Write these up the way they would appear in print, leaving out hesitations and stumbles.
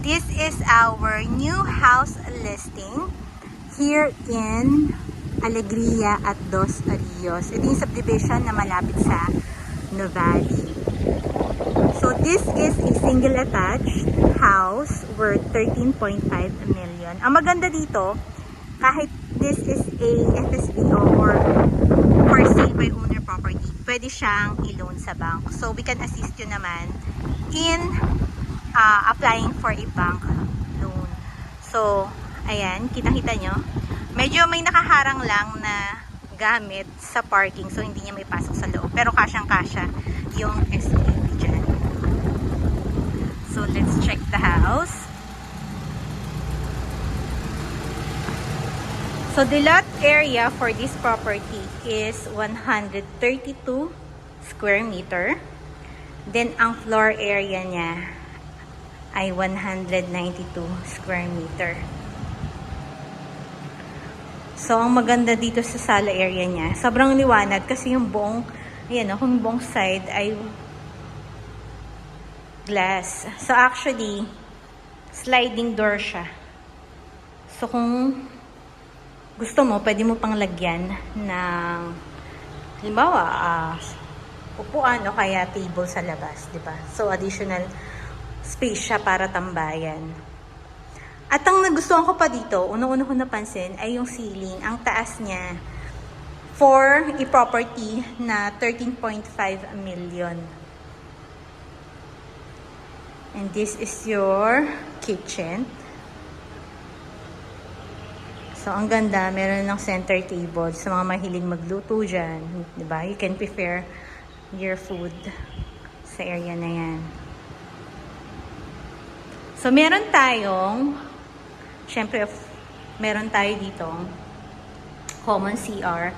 this is our new house listing here in Alegria at Dos Rios. Ito yung subdivision na malapit sa Nuvali. So this is a single attached house worth 13.5 million. Ang maganda dito, kahit this is a FSBO or for sale by owner property, pwede siyang i-loan sa bank. So we can assist you naman in applying for a bank loan. So, ayan, kita-kita nyo. Medyo may nakaharang lang na gamit sa parking, so hindi niya may pasok sa loob. Pero kasyang-kasya yung SUV dyan. So, let's check the house. So, the lot area for this property is 132 square meter. Then, ang floor area niya ay 192 square meter. So, ang maganda dito sa sala area niya, sobrang liwanag kasi yung buong, ayan, yung buong side ay glass. So, actually, sliding door siya. So, kung gusto mo, pwede mo pang lagyan ng, halimbawa, upuan o kaya table sa labas, di ba? So, additional space siya para tambayan. At ang nagustuhan ko pa dito, unang-una ko napansin, ay yung ceiling. Ang taas niya for a property na 13.5 million. And this is your kitchen. So, ang ganda. Meron ng center table sa mga mahilig magluto dyan. Diba? You can prepare your food sa area na yan. So, meron tayong, syempre, meron tayo dito, common CR.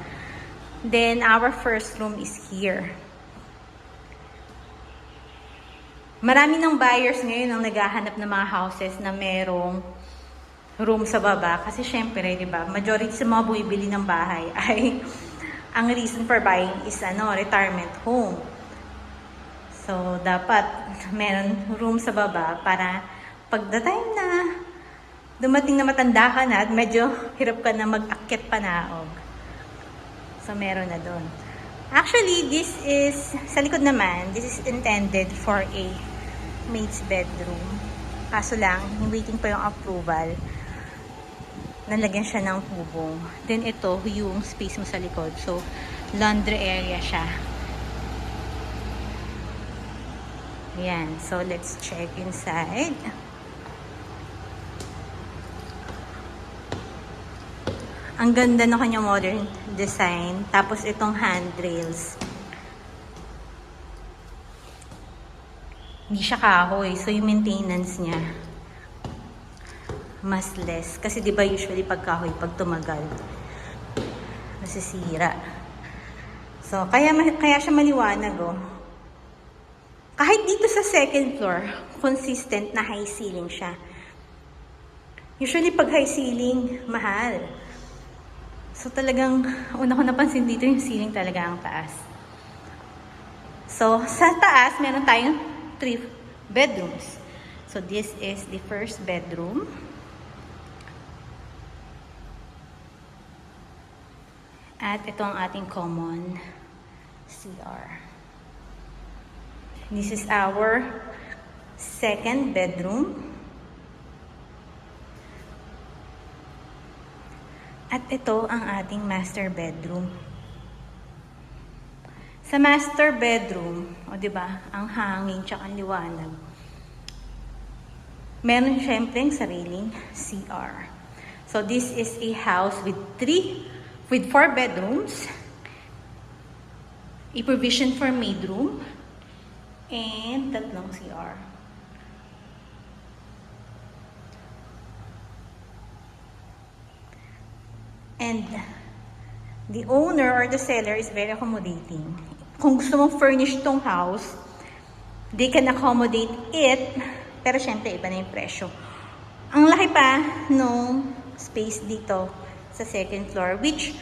Then, our first room is here. Marami ng buyers ngayon ang naghahanap ng mga houses na merong room sa baba. Kasi, syempre, di ba, majority sa mga bumibili ng bahay ay, ang reason for buying is, retirement home. So, dapat meron room sa baba para pag the time na dumating na matanda ka na at medyo hirap ka na mag-akyat panaog. So, meron na doon. Actually, this is, sa likod naman, this is intended for a maid's bedroom. Kaso lang, waiting pa yung approval. Nalagyan siya ng bubong. Then, ito, yung space mo sa likod. So, laundry area siya. Ayan. So, let's check inside. Ang ganda ng kanyang modern design. Tapos itong handrails. Hindi siya kahoy. So yung maintenance niya, mas less. Kasi diba usually pag kahoy, pag tumagal, nasisira. So kaya siya maliwanag, oh. Kahit dito sa second floor, consistent na high ceiling siya. Usually pag high ceiling, mahal. So, talagang, una ko napansin dito yung ceiling talaga ang taas. So, sa taas, meron tayong 3 bedrooms. So, this is the first bedroom. At ito ang ating common CR. This is our second bedroom. At ito ang ating master bedroom. Sa master bedroom, o diba, ang hangin tsaka ang liwanag. Meron syempre ang sariling CR. So this is a house with 4 bedrooms, a provision for maid room, and 3 CR. And the owner or the seller is very accommodating. Kung gusto mong furnish tong house, they can accommodate it, pero syempre iba na yung presyo. Ang laki pa nung space dito sa second floor, which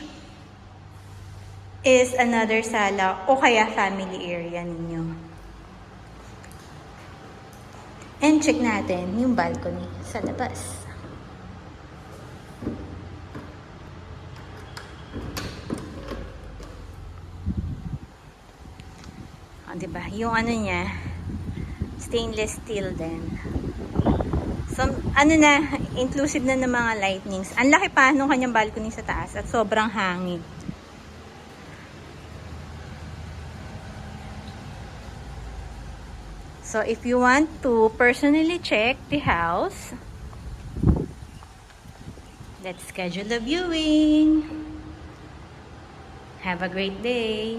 is another sala o kaya family area ninyo. And check natin yung balcony sa labas. Diba? Yung ano niya, stainless steel din. So, ano na, inclusive na ng mga lightnings. Ang laki pa nung kanyang balcony sa taas at sobrang hangin. So, if you want to personally check the house, let's schedule a viewing. Have a great day.